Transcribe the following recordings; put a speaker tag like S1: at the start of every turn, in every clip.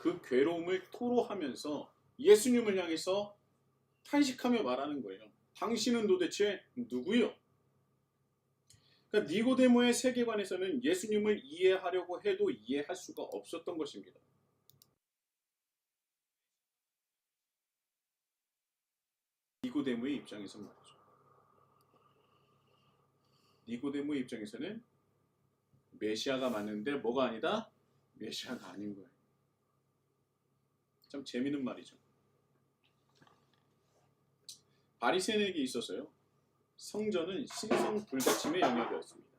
S1: 그 괴로움을 토로하면서 예수님을 향해서 탄식하며 말하는 거예요. 당신은 도대체 누구요? 그러니까 니고데모의 세계관에서는 예수님을 이해하려고 해도 이해할 수가 없었던 것입니다. 니고데모의 입장에서 말이죠. 니고데모의 입장에서는 메시아가 맞는데 뭐가 아니다? 메시아가 아닌 거예요. 참 재미있는 말이죠. 바리새인에게 있어서요, 성전은 신성 불가침의 영역이었습니다.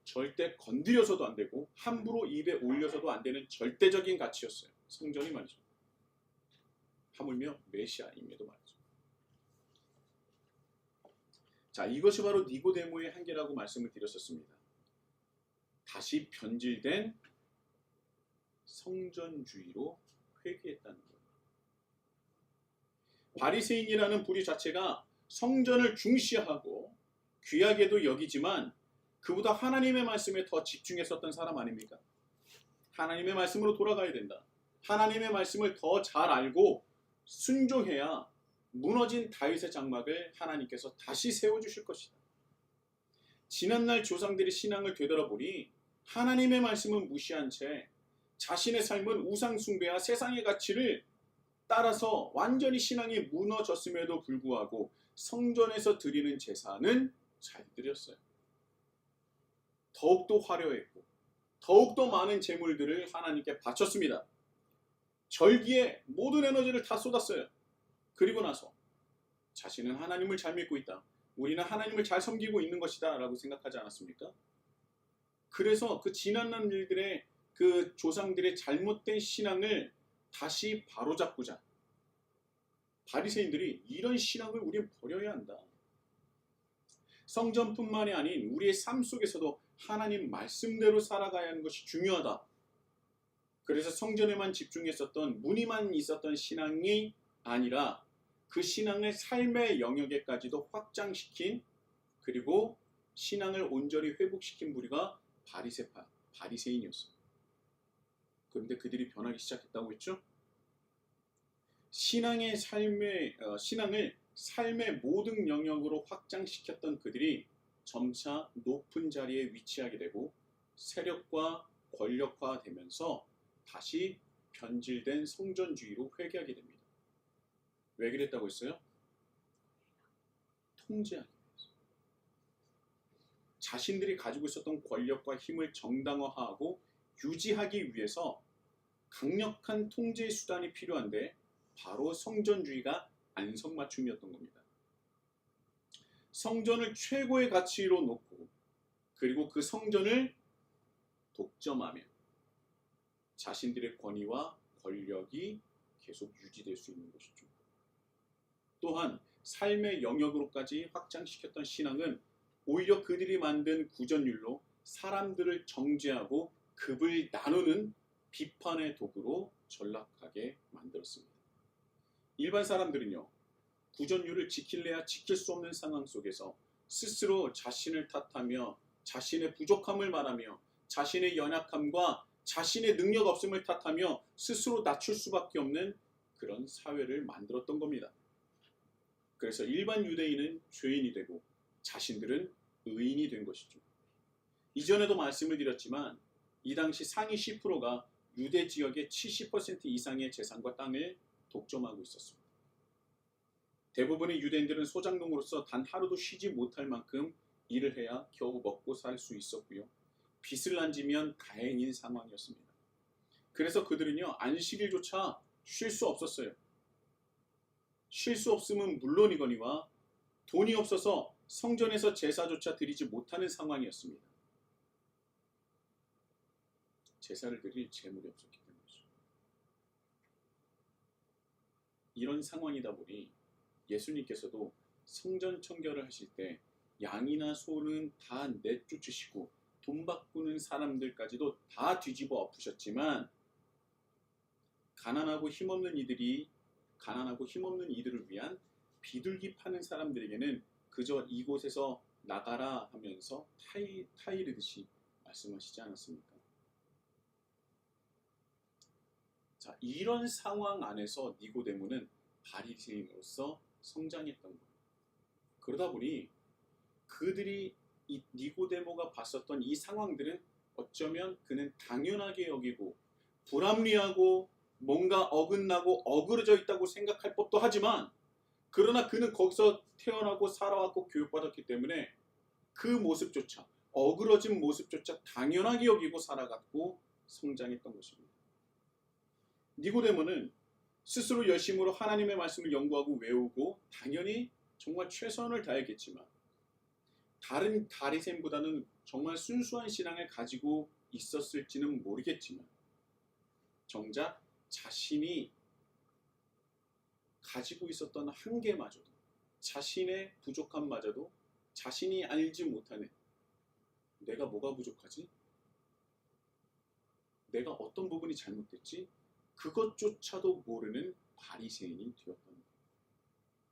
S1: 절대 건드려서도 안 되고 함부로 입에 올려서도 안 되는 절대적인 가치였어요. 성전이 말이죠. 하물며 메시아임에도 말이죠. 자, 이것이 바로 니고데모의 한계라고 말씀을 드렸었습니다. 다시 변질된 성전주의로 회귀했다는 거예요. 바리새인이라는 부류 자체가 성전을 중시하고 귀하게도 여기지만 그보다 하나님의 말씀에 더 집중했었던 사람 아닙니까? 하나님의 말씀으로 돌아가야 된다. 하나님의 말씀을 더 잘 알고 순종해야 무너진 다윗의 장막을 하나님께서 다시 세워주실 것이다. 지난날 조상들의 신앙을 되돌아보니 하나님의 말씀은 무시한 채 자신의 삶은 우상 숭배와 세상의 가치를 따라서 완전히 신앙이 무너졌음에도 불구하고 성전에서 드리는 제사는 잘 드렸어요. 더욱더 화려했고 더욱더 많은 제물들을 하나님께 바쳤습니다. 절기에 모든 에너지를 다 쏟았어요. 그리고 나서 자신은 하나님을 잘 믿고 있다. 우리는 하나님을 잘 섬기고 있는 것이다 라고 생각하지 않았습니까? 그래서 그 지난날 일들의 그 조상들의 잘못된 신앙을 다시 바로잡고자 바리새인들이 이런 신앙을 우리는 버려야 한다. 성전뿐만이 아닌 우리의 삶 속에서도 하나님 말씀대로 살아가야 하는 것이 중요하다. 그래서 성전에만 집중했었던 무늬만 있었던 신앙이 아니라 그 신앙을 삶의 영역에까지도 확장시킨 그리고 신앙을 온전히 회복시킨 부류가 바리새인이었어요. 그런데 그들이 변하기 시작했다고 했죠? 신앙을 삶의 모든 영역으로 확장시켰던 그들이 점차 높은 자리에 위치하게 되고 세력과 권력화되면서 다시 변질된 성전주의로 회귀하게 됩니다. 왜 그랬다고 했어요? 통제하기 위해서. 자신들이 가지고 있었던 권력과 힘을 정당화하고 유지하기 위해서 강력한 통제의 수단이 필요한데 바로 성전주의가 안성맞춤이었던 겁니다. 성전을 최고의 가치로 놓고 그리고 그 성전을 독점하며 자신들의 권위와 권력이 계속 유지될 수 있는 것이죠. 또한 삶의 영역으로까지 확장시켰던 신앙은 오히려 그들이 만든 구전율로 사람들을 정죄하고 급을 나누는 비판의 도구로 전락하게 만들었습니다. 일반 사람들은요, 구전율을 지킬래야 지킬 수 없는 상황 속에서 스스로 자신을 탓하며 자신의 부족함을 말하며 자신의 연약함과 자신의 능력 없음을 탓하며 스스로 낮출 수밖에 없는 그런 사회를 만들었던 겁니다. 그래서 일반 유대인은 죄인이 되고 자신들은 의인이 된 것이죠. 이전에도 말씀을 드렸지만 이 당시 상위 10%가 유대 지역의 70% 이상의 재산과 땅을 독점하고 있었습니다. 대부분의 유대인들은 소작농으로서 단 하루도 쉬지 못할 만큼 일을 해야 겨우 먹고 살 수 있었고요. 빚을 안 지면 다행인 상황이었습니다. 그래서 그들은요, 안식일조차 쉴 수 없었어요. 쉴 수 없음은 물론이거니와 돈이 없어서 성전에서 제사조차 드리지 못하는 상황이었습니다. 제사를 드릴 재물이 없었기 때문이죠. 이런 상황이다 보니 예수님께서도 성전 청결을 하실 때 양이나 소는 다 내쫓으시고 돈 바꾸는 사람들까지도 다 뒤집어 엎으셨지만 가난하고 힘없는 이들을 위한 비둘기 파는 사람들에게는 그저 이곳에서 나가라 하면서 타이르듯이 말씀하시지 않았습니까? 자, 이런 상황 안에서 니고데모는 바리새인으로서 성장했던 거예요. 그러다 보니 그들이 이 니고데모가 봤었던 이 상황들은 어쩌면 그는 당연하게 여기고 불합리하고 뭔가 어긋나고 어그러져 있다고 생각할 법도 하지만, 그러나 그는 거기서 태어나고 살아왔고 교육받았기 때문에 그 모습조차, 어그러진 모습조차 당연하게 여기고 살아갔고 성장했던 것입니다. 니고데모는 스스로 열심으로 하나님의 말씀을 연구하고 외우고 당연히 정말 최선을 다했겠지만, 다른 바리새인보다는 정말 순수한 신앙을 가지고 있었을지는 모르겠지만, 정작 자신이 가지고 있었던 한계마저도, 자신의 부족함마저도 자신이 알지 못하는, 내가 뭐가 부족하지? 내가 어떤 부분이 잘못됐지? 그것조차도 모르는 바리새인이 되었던 거예요.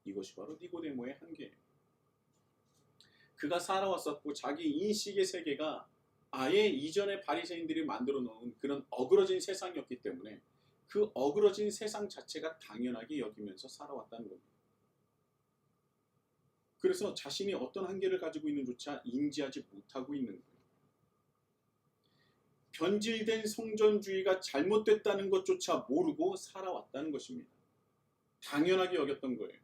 S1: 이것이 바로 니고데모의 한계예요. 그가 살아왔었고 자기 인식의 세계가 아예 이전의 바리새인들이 만들어 놓은 그런 어그러진 세상이었기 때문에 그 어그러진 세상 자체가 당연하게 여기면서 살아왔다는 겁니다. 그래서 자신이 어떤 한계를 가지고 있는조차 인지하지 못하고 있는 거예요. 변질된 성전주의가 잘못됐다는 것조차 모르고 살아왔다는 것입니다. 당연하게 여겼던 거예요.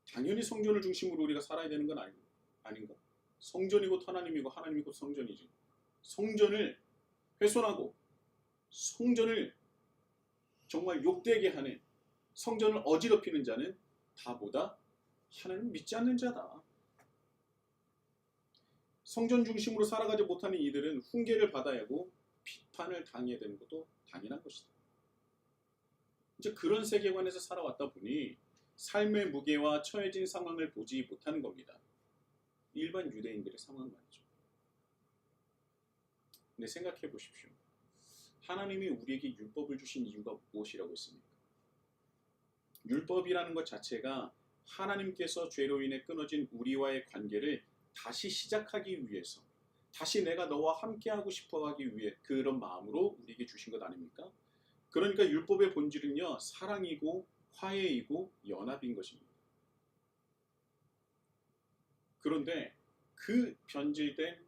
S1: 당연히 성전을 중심으로 우리가 살아야 되는 건 아닌가? 성전이 곧 하나님이고 하나님이 곧 성전이지. 성전을 훼손하고 성전을 정말 욕되게 하는, 성전을 어지럽히는 자는 다보다 하나님을 믿지 않는 자다. 성전 중심으로 살아가지 못하는 이들은 훈계를 받아야 하고 비판을 당해야 되는 것도 당연한 것이다. 이제 그런 세계관에서 살아왔다 보니 삶의 무게와 처해진 상황을 보지 못하는 겁니다. 일반 유대인들의 상황 말이죠. 근데 생각해 보십시오. 하나님이 우리에게 율법을 주신 이유가 무엇이라고 했습니까? 율법이라는 것 자체가 하나님께서 죄로 인해 끊어진 우리와의 관계를 다시 시작하기 위해서, 다시 내가 너와 함께하고 싶어하기 위해 그런 마음으로 우리에게 주신 것 아닙니까? 그러니까 율법의 본질은요, 사랑이고 화해이고 연합인 것입니다. 그런데 그 변질된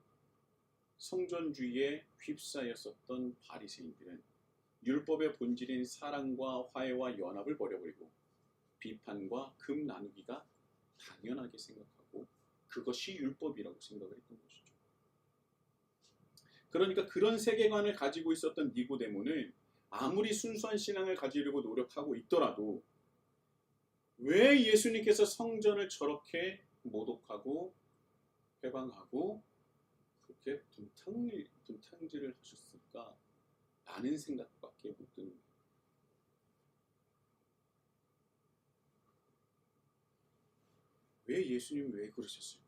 S1: 성전주의에 휩싸였었던 바리새인들은 율법의 본질인 사랑과 화해와 연합을 버려버리고 비판과 금 나누기가 당연하게 생각하고 그것이 율법이라고 생각을 했던 것이죠. 그러니까 그런 세계관을 가지고 있었던 니고데모는 아무리 순수한 신앙을 가지려고 노력하고 있더라도 왜 예수님께서 성전을 저렇게 모독하고 회방하고 그렇게 분탕질을 하셨을까? 라는 생각밖에 못 드는 거예요. 왜 예수님이 왜 그러셨을까?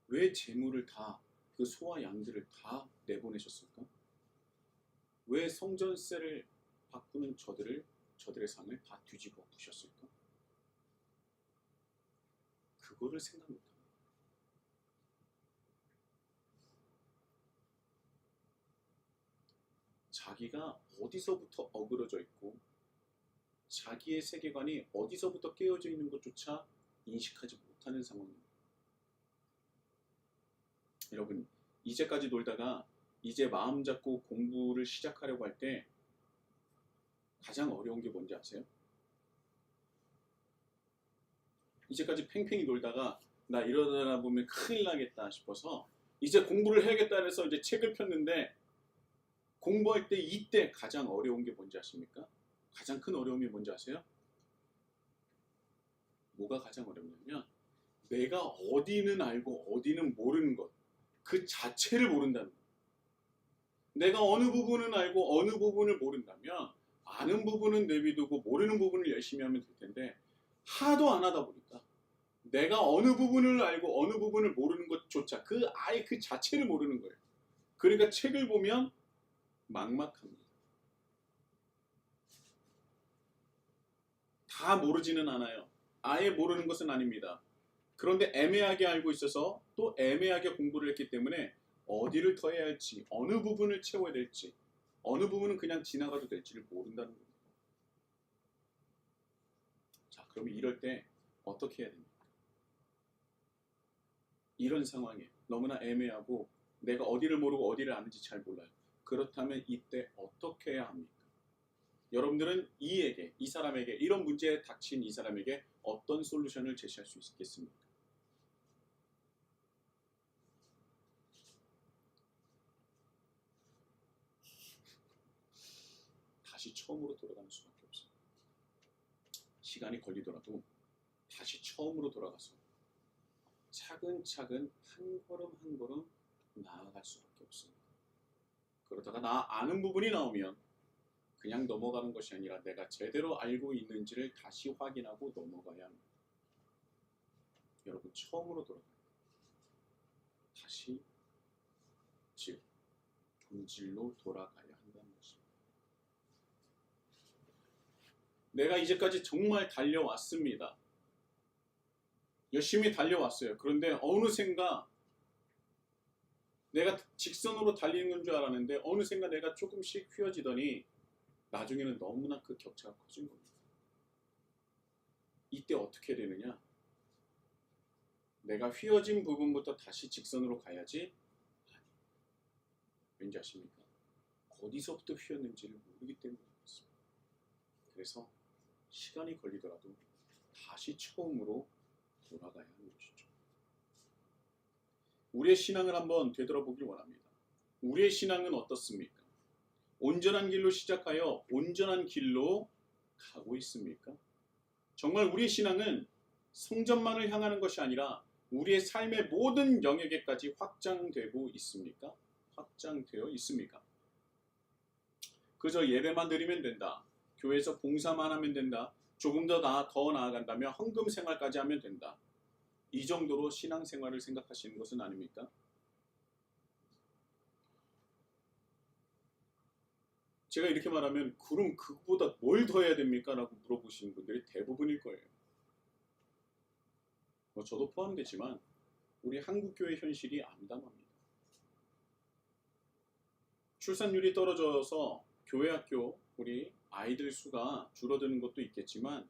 S1: 왜 재물을 다, 그 소와 양들을 다 내보내셨을까? 왜 성전세를 바꾸는 저들의 상을 다 뒤집어 부셨을까? 그거를 생각 못합니다. 자기가 어디서부터 어그러져 있고 자기의 세계관이 어디서부터 깨어져 있는 것조차 인식하지 못하는 상황입니다. 여러분, 이제까지 놀다가 이제 마음 잡고 공부를 시작하려고 할 때 가장 어려운 게 뭔지 아세요? 이제까지 팽팽히 놀다가 나 이러다 보면 큰일 나겠다 싶어서 이제 공부를 해야겠다 해서 이제 책을 폈는데, 공부할 때 이때 가장 어려운 게 뭔지 아십니까? 가장 큰 어려움이 뭔지 아세요? 뭐가 가장 어렵냐면 내가 어디는 알고 어디는 모르는 것, 그 자체를 모른다는 것. 내가 어느 부분은 알고 어느 부분을 모른다면 아는 부분은 내비두고 모르는 부분을 열심히 하면 될 텐데, 하도 안 하다 보니까 내가 어느 부분을 알고 어느 부분을 모르는 것조차 아예 그 자체를 모르는 거예요. 그러니까 책을 보면 막막합니다. 다 모르지는 않아요. 아예 모르는 것은 아닙니다. 그런데 애매하게 알고 있어서 또 애매하게 공부를 했기 때문에 어디를 더 해야 할지, 어느 부분을 채워야 될지, 어느 부분은 그냥 지나가도 될지를 모른다는 겁니다. 자, 그럼 이럴 때 어떻게 해야 됩니까? 이런 상황에 너무나 애매하고 내가 어디를 모르고 어디를 아는지 잘 몰라요. 그렇다면 이때 어떻게 해야 합니까? 여러분들은 이 사람에게, 이런 문제에 닥친 이 사람에게 어떤 솔루션을 제시할 수 있겠습니까? 다시 처음으로 돌아가는 수밖에 없어요. 시간이 걸리더라도 다시 처음으로 돌아가서 차근차근 한 걸음 한 걸음 나아갈 수밖에 없습니다. 그러다가 나 아는 부분이 나오면 그냥 넘어가는 것이 아니라 내가 제대로 알고 있는지를 다시 확인하고 넘어가야 합니다. 여러분, 처음으로 돌아가요. 다시 즉 본질로 돌아가야 한다는 것입니다. 내가 이제까지 정말 달려왔습니다. 열심히 달려왔어요. 그런데 어느샌가 내가 직선으로 달리는 줄 알았는데 어느샌가 내가 조금씩 휘어지더니 나중에는 너무나 그 격차가 커진 겁니다. 이때 어떻게 되느냐? 내가 휘어진 부분부터 다시 직선으로 가야지. 왠지 아십니까? 어디서부터 휘었는지를 모르기 때문에 그렇습니다. 그래서 시간이 걸리더라도 다시 처음으로 돌아가야 하는 것이죠. 우리의 신앙을 한번 되돌아보길 원합니다. 우리의 신앙은 어떻습니까? 온전한 길로 시작하여 온전한 길로 가고 있습니까? 정말 우리의 신앙은 성전만을 향하는 것이 아니라 우리의 삶의 모든 영역에까지 확장되고 있습니까? 확장되어 있습니까? 그저 예배만 드리면 된다. 교회에서 봉사만 하면 된다. 조금 더 나아간다면 헌금 생활까지 하면 된다. 이 정도로 신앙생활을 생각하시는 것은 아닙니까? 제가 이렇게 말하면 그럼 그거보다 뭘 더 해야 됩니까? 라고 물어보시는 분들이 대부분일 거예요. 저도 포함되지만 우리 한국교회 현실이 암담합니다. 출산율이 떨어져서 교회 학교 우리 아이들 수가 줄어드는 것도 있겠지만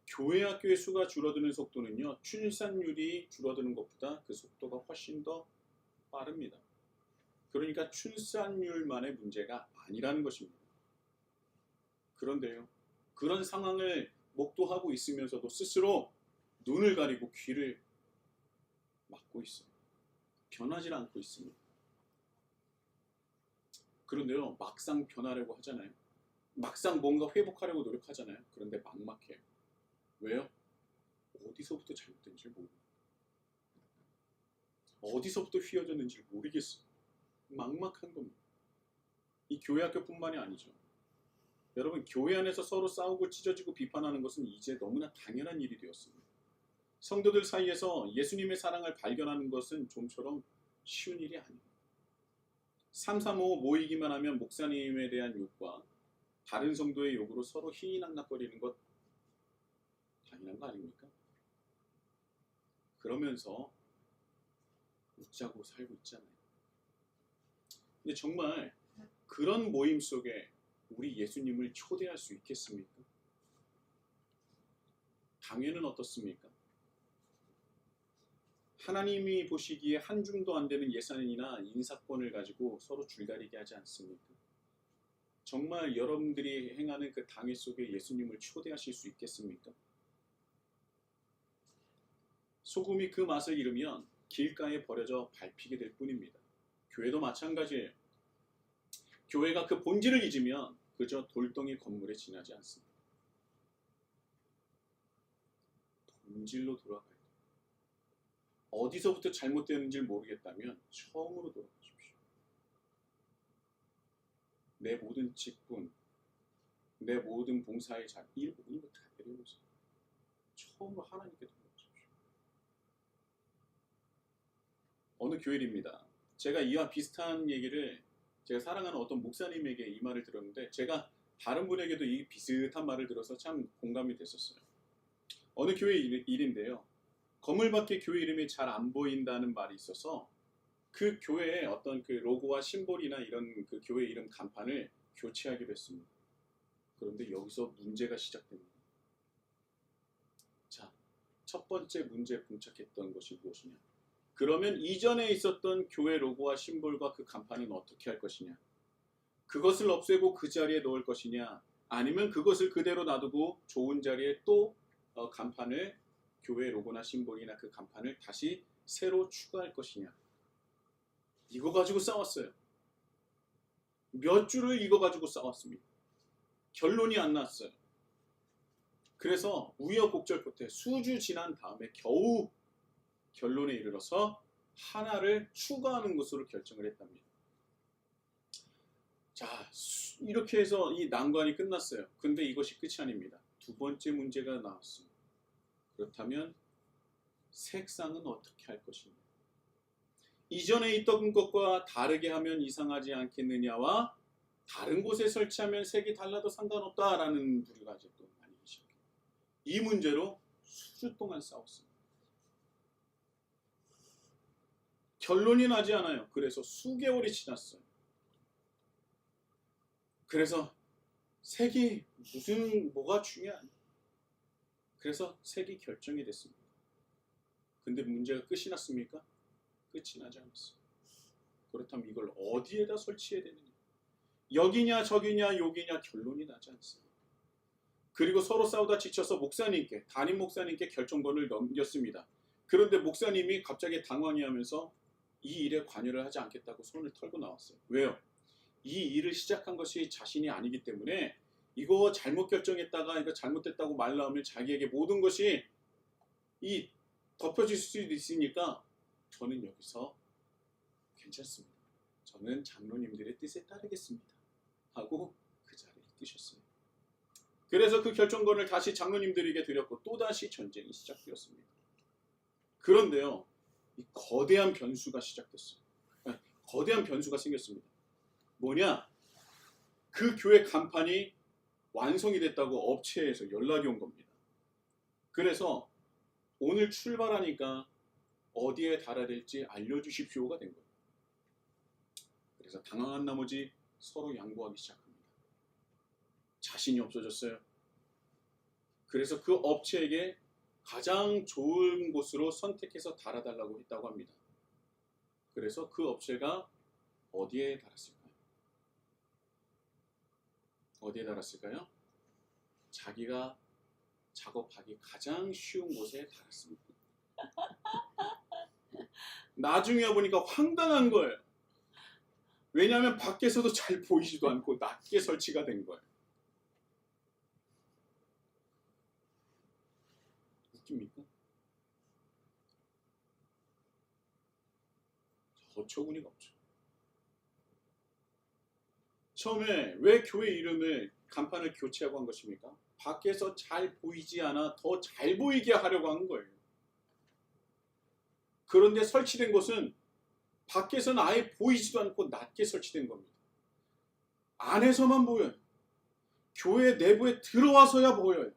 S1: 교회 학교의 수가 줄어드는 속도는요, 출산율이 줄어드는 것보다 그 속도가 훨씬 더 빠릅니다. 그러니까 출산율만의 문제가 아니라는 것입니다. 그런데요, 그런 상황을 목도하고 있으면서도 스스로 눈을 가리고 귀를 막고 있어요. 변하지 않고 있습니다. 그런데요, 막상 변하려고 하잖아요. 막상 뭔가 회복하려고 노력하잖아요. 그런데 막막해요. 왜요? 어디서부터 잘못된지 모르고 어디서부터 휘어졌는지 모르겠어요. 막막한 겁니다. 이 교회 학교뿐만이 아니죠. 여러분, 교회 안에서 서로 싸우고 찢어지고 비판하는 것은 이제 너무나 당연한 일이 되었습니다. 성도들 사이에서 예수님의 사랑을 발견하는 것은 좀처럼 쉬운 일이 아닙니다. 335 모이기만 하면 목사님에 대한 욕과 다른 성도의 욕으로 서로 희희낙낙거리는 것 당연한 거 아닙니까? 그러면서 웃자고 살고 있잖아요. 근데 정말 그런 모임 속에 우리 예수님을 초대할 수 있겠습니까? 당연은 어떻습니까? 하나님이 보시기에 한 줌도 안 되는 예산이나 인사권을 가지고 서로 줄다리게 하지 않습니까? 정말 여러분들이 행하는 그 당회 속에 예수님을 초대하실 수 있겠습니까? 소금이 그 맛을 잃으면 길가에 버려져 밟히게 될 뿐입니다. 교회도 마찬가지예요. 교회가 그 본질을 잊으면 그저 돌덩이 건물에 지나지 않습니다. 본질로 돌아가야 돼요. 어디서부터 잘못되는지 모르겠다면 처음으로 돌아가십시오. 내 모든 직분, 내 모든 봉사의 자, 이 모든 걸 다 내려놓으세요. 처음으로 하나님께 돌아가십시오. 어느 교회입니다. 제가 이와 비슷한 얘기를 제가 사랑하는 어떤 목사님에게 이 말을 들었는데 제가 다른 분에게도 이 비슷한 말을 들어서 참 공감이 됐었어요. 어느 교회 일인데요. 건물 밖에 교회 이름이 잘 안 보인다는 말이 있어서 그 교회의 어떤 그 로고와 심볼이나 이런 그 교회 이름 간판을 교체하기로 했습니다. 그런데 여기서 문제가 시작됩니다. 자, 첫 번째 문제에 봉착했던 것이 무엇이냐? 그러면 이전에 있었던 교회 로고와 심볼과 그 간판은 어떻게 할 것이냐? 그것을 없애고 그 자리에 넣을 것이냐? 아니면 그것을 그대로 놔두고 좋은 자리에 또 간판을, 교회 로고나 심볼이나 그 간판을 다시 새로 추가할 것이냐? 이거 가지고 싸웠어요. 몇 주를 이거 가지고 싸웠습니다. 결론이 안 났어요. 그래서 우여곡절 끝에 수주 지난 다음에 겨우 결론에 이르러서 하나를 추가하는 것으로 결정을 했답니다. 자, 이렇게 해서 이 난관이 끝났어요. 근데 이것이 끝이 아닙니다. 두 번째 문제가 나왔어요. 그렇다면 색상은 어떻게 할 것이냐? 이전에 있던 것과 다르게 하면 이상하지 않겠느냐와 다른 곳에 설치하면 색이 달라도 상관없다라는 부류가 아직도 많이 계십니다. 이 문제로 수주 동안 싸웠습니다. 결론이 나지 않아요. 그래서 수개월이 지났어요. 그래서 색이 뭐가 중요하냐? 그래서 색이 결정이 됐습니다. 근데 문제가 끝이 났습니까? 끝이 나지 않았어요. 그렇다면 이걸 어디에다 설치해야 되느냐? 여기냐 저기냐 여기냐 결론이 나지 않습니다. 그리고 서로 싸우다 지쳐서 목사님께, 담임 목사님께 결정권을 넘겼습니다. 그런데 목사님이 갑자기 당황해하면서 이 일에 관여를 하지 않겠다고 손을 털고 나왔어요. 왜요? 이 일을 시작한 것이 자신이 아니기 때문에 이거 잘못 결정했다가 이거 잘못됐다고 말 나오면 자기에게 모든 것이 덮여질 수도 있으니까 저는 여기서 괜찮습니다. 저는 장로님들의 뜻에 따르겠습니다. 하고 그 자리에 뜨셨어요. 그래서 그 결정권을 다시 장로님들에게 드렸고 또다시 전쟁이 시작되었습니다. 그런데요, 이 거대한 변수가 시작됐어요. 거대한 변수가 생겼습니다. 뭐냐? 그 교회 간판이 완성이 됐다고 업체에서 연락이 온 겁니다. 그래서 오늘 출발하니까 어디에 달아야 될지 알려주십시오가 된 거예요. 그래서 당황한 나머지 서로 양보하기 시작합니다. 자신이 없어졌어요. 그래서 그 업체에게 가장 좋은 곳으로 선택해서 달아달라고 했다고 합니다. 그래서 그 업체가 어디에 달았을까요? 어디에 달았을까요? 자기가 작업하기 가장 쉬운 곳에 달았습니다. 나중에 보니까 황당한 거예요. 왜냐하면 밖에서도 잘 보이지도 않고 낮게 설치가 된 거예요. 웃깁니까? 어처구니가 없죠. 처음에 왜 교회 이름을 간판을 교체하고 한 것입니까? 밖에서 잘 보이지 않아 더 잘 보이게 하려고 한 거예요. 그런데 설치된 곳은 밖에서는 아예 보이지도 않고 낮게 설치된 겁니다. 안에서만 보여요. 교회 내부에 들어와서야 보여요.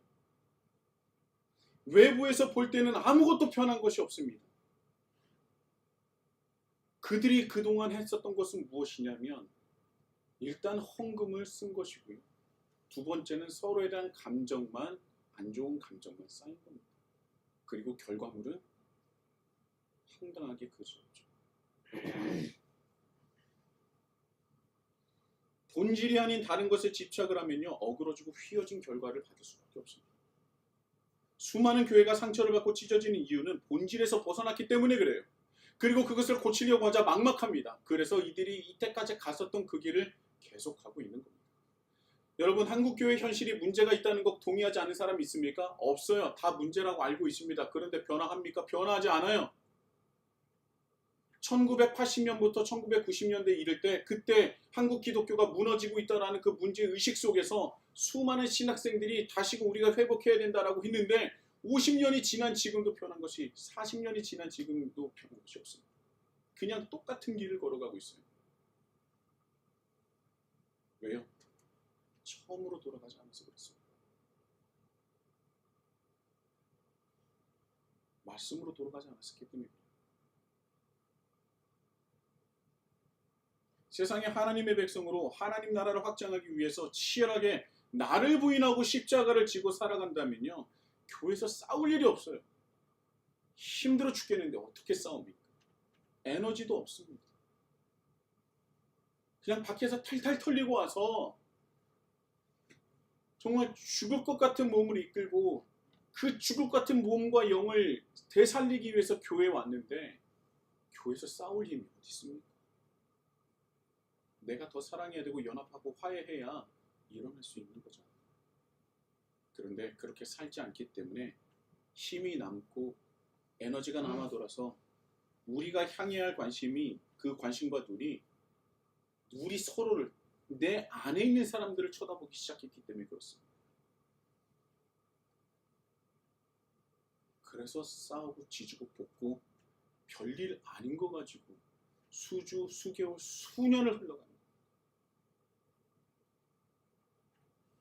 S1: 외부에서 볼 때는 아무것도 변한 것이 없습니다. 그들이 그동안 했었던 것은 무엇이냐면 일단 헌금을 쓴 것이고요. 두 번째는 서로에 대한 감정만, 안 좋은 감정만 쌓인 겁니다. 그리고 결과물은 황당하게 그지없죠. 본질이 아닌 다른 것에 집착을 하면요, 어그러지고 휘어진 결과를 받을 수밖에 없습니다. 수많은 교회가 상처를 받고 찢어지는 이유는 본질에서 벗어났기 때문에 그래요. 그리고 그것을 고치려고 하자 막막합니다. 그래서 이들이 이때까지 갔었던 그 길을 계속하고 있는 겁니다. 여러분, 한국교회 현실이 문제가 있다는 것 동의하지 않는 사람이 있습니까? 없어요. 다 문제라고 알고 있습니다. 그런데 변화합니까? 변화하지 않아요. 1980년부터 1990년대 이를 때 그때 한국 기독교가 무너지고 있다는 그 문제의식 속에서 수많은 신학생들이 다시금 우리가 회복해야 된다라고 했는데 50년이 지난 지금도 변한 것이 40년이 지난 지금도 변한 것이 없습니다. 그냥 똑같은 길을 걸어가고 있어요. 왜요? 처음으로 돌아가지 않아서 그렇습니다. 말씀으로 돌아가지 않았기 때문입니다. 세상에 하나님의 백성으로 하나님 나라를 확장하기 위해서 치열하게 나를 부인하고 십자가를 지고 살아간다면요, 교회에서 싸울 일이 없어요. 힘들어 죽겠는데 어떻게 싸웁니까? 에너지도 없습니다. 그냥 밖에서 탈탈 털리고 와서 정말 죽을 것 같은 몸을 이끌고 그 죽을 것 같은 몸과 영을 되살리기 위해서 교회에 왔는데 교회에서 싸울 힘이 어디 있습니까? 내가 더 사랑해야 되고 연합하고 화해해야 일어날 수 있는 거죠. 그런데 그렇게 살지 않기 때문에 힘이 남고 에너지가 남아 돌아서 우리가 향해야 할 관심이 그 관심과 우리 서로를 내 안에 있는 사람들을 쳐다보기 시작했기 때문에 그렇습니다. 그래서 싸우고 지지고 볶고 별일 아닌 거 가지고 수주, 수개월, 수년을 흘러가는 거예요.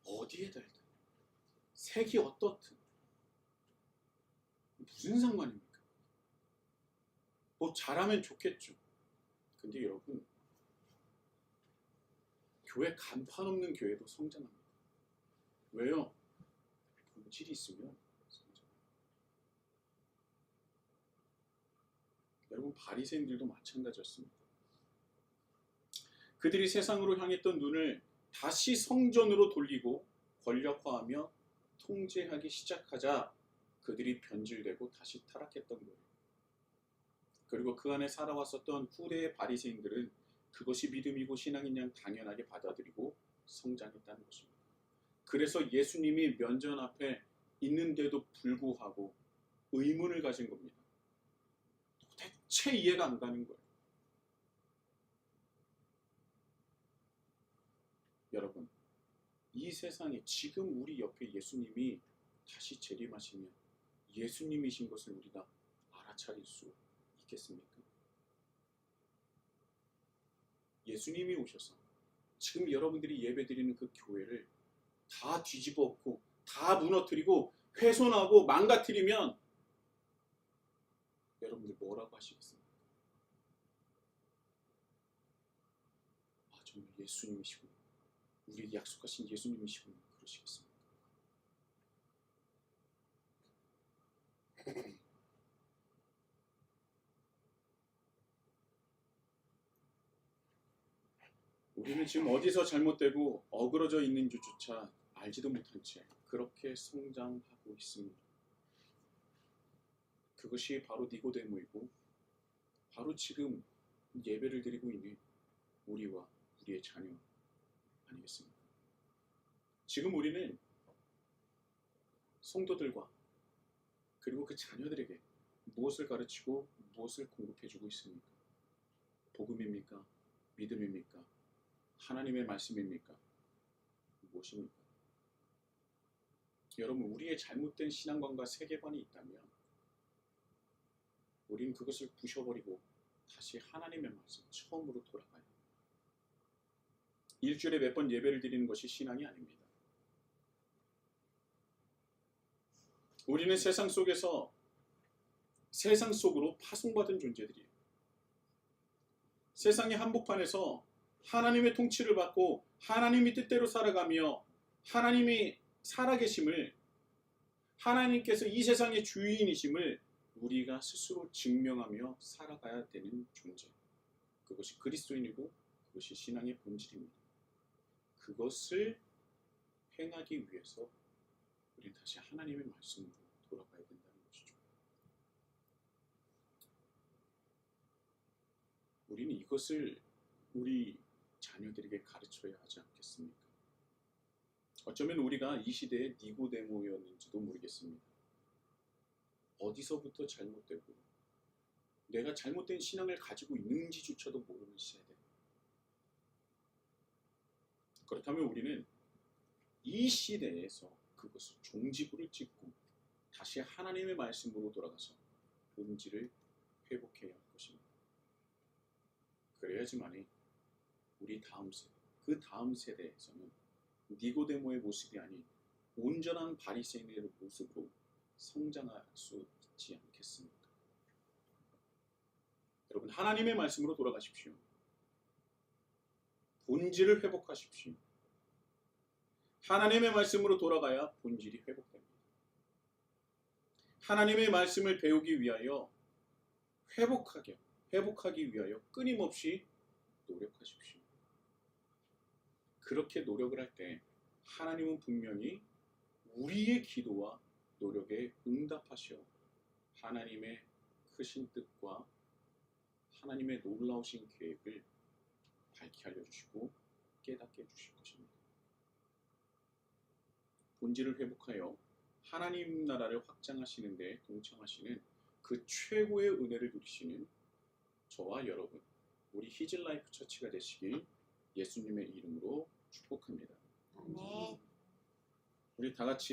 S1: 어디에 달든 색이 어떻든 무슨 상관입니까? 뭐 잘하면 좋겠죠. 근데 여러분, 교회 간판 없는 교회도 성장합니다. 왜요? 본질이 있으면 성장합니다. 여러분, 바리새인들도 마찬가지였습니다. 그들이 세상으로 향했던 눈을 다시 성전으로 돌리고 권력화하며 통제하기 시작하자 그들이 변질되고 다시 타락했던 거예요. 그리고 그 안에 살아왔었던 후대의 바리새인들은 그것이 믿음이고 신앙인 양 당연하게 받아들이고 성장했다는 것입니다. 그래서 예수님이 면전 앞에 있는데도 불구하고 의문을 가진 겁니다. 도대체 이해가 안 가는 거예요. 여러분, 이 세상에 지금 우리 옆에 예수님이 다시 재림하시면 예수님이신 것을 우리가 알아차릴 수 있겠습니까? 예수님이 오셔서 지금 여러분들이 예배드리는 그 교회를 다 뒤집어 엎고 다 무너뜨리고 훼손하고 망가뜨리면 여러분들 뭐라고 하시겠습니까? 아, 정말 예수님이시구나. 우리 약속하신 예수님이시구나. 그러시겠습니까? 우리는 지금 어디서 잘못되고 어그러져 있는 줄조차 알지도 못한 채 그렇게 성장하고 있습니다. 그것이 바로 니고데모이고 바로 지금 예배를 드리고 있는 우리와 우리의 자녀 아니겠습니까? 지금 우리는 성도들과 그리고 그 자녀들에게 무엇을 가르치고 무엇을 공급해주고 있습니까? 복음입니까? 믿음입니까? 하나님의 말씀입니까? 무엇입니까? 여러분, 우리의 잘못된 신앙관과 세계관이 있다면 우리는 그것을 부셔버리고 다시 하나님의 말씀 처음으로 돌아가요. 일주일에 몇 번 예배를 드리는 것이 신앙이 아닙니다. 우리는 세상 속에서 세상 속으로 파송받은 존재들이에요. 세상의 한복판에서 하나님의 통치를 받고 하나님의 뜻대로 살아가며 하나님이 살아계심을, 하나님께서 이 세상의 주인이심을 우리가 스스로 증명하며 살아가야 되는 존재. 그것이 그리스도인이고 그것이 신앙의 본질입니다. 그것을 행하기 위해서 우리는 다시 하나님의 말씀으로 돌아가야 된다는 것이죠. 우리는 이것을 우리 자녀들에게 가르쳐야 하지 않겠습니까? 어쩌면 우리가 이 시대의 니고데모였는지도 모르겠습니다. 어디서부터 잘못되고 내가 잘못된 신앙을 가지고 있는지조차도 모르는 세대. 그렇다면 우리는 이 시대에서 그것을 종지부를 찍고 다시 하나님의 말씀으로 돌아가서 본질을 회복해야 할 것입니다. 그래야지만이 우리 다음 세대, 그 다음 세대에서는 니고데모의 모습이 아닌 온전한 바리새인의 모습으로 성장할 수 있지 않겠습니까? 여러분, 하나님의 말씀으로 돌아가십시오. 본질을 회복하십시오. 하나님의 말씀으로 돌아가야 본질이 회복됩니다. 하나님의 말씀을 배우기 위하여 회복하기 위하여 끊임없이 노력하십시오. 그렇게 노력을 할 때 하나님은 분명히 우리의 기도와 노력에 응답하시어 하나님의 크신 뜻과 하나님의 놀라우신 계획을 밝히 알려주시고 깨닫게 해주실 것입니다. 본질을 회복하여 하나님 나라를 확장하시는 데 동참하시는 그 최고의 은혜를 누리시는 저와 여러분, 우리 히즐라이프 처치가 되시길 예수님의 이름으로 축복합니다.
S2: 아멘.
S1: 우리 다 같이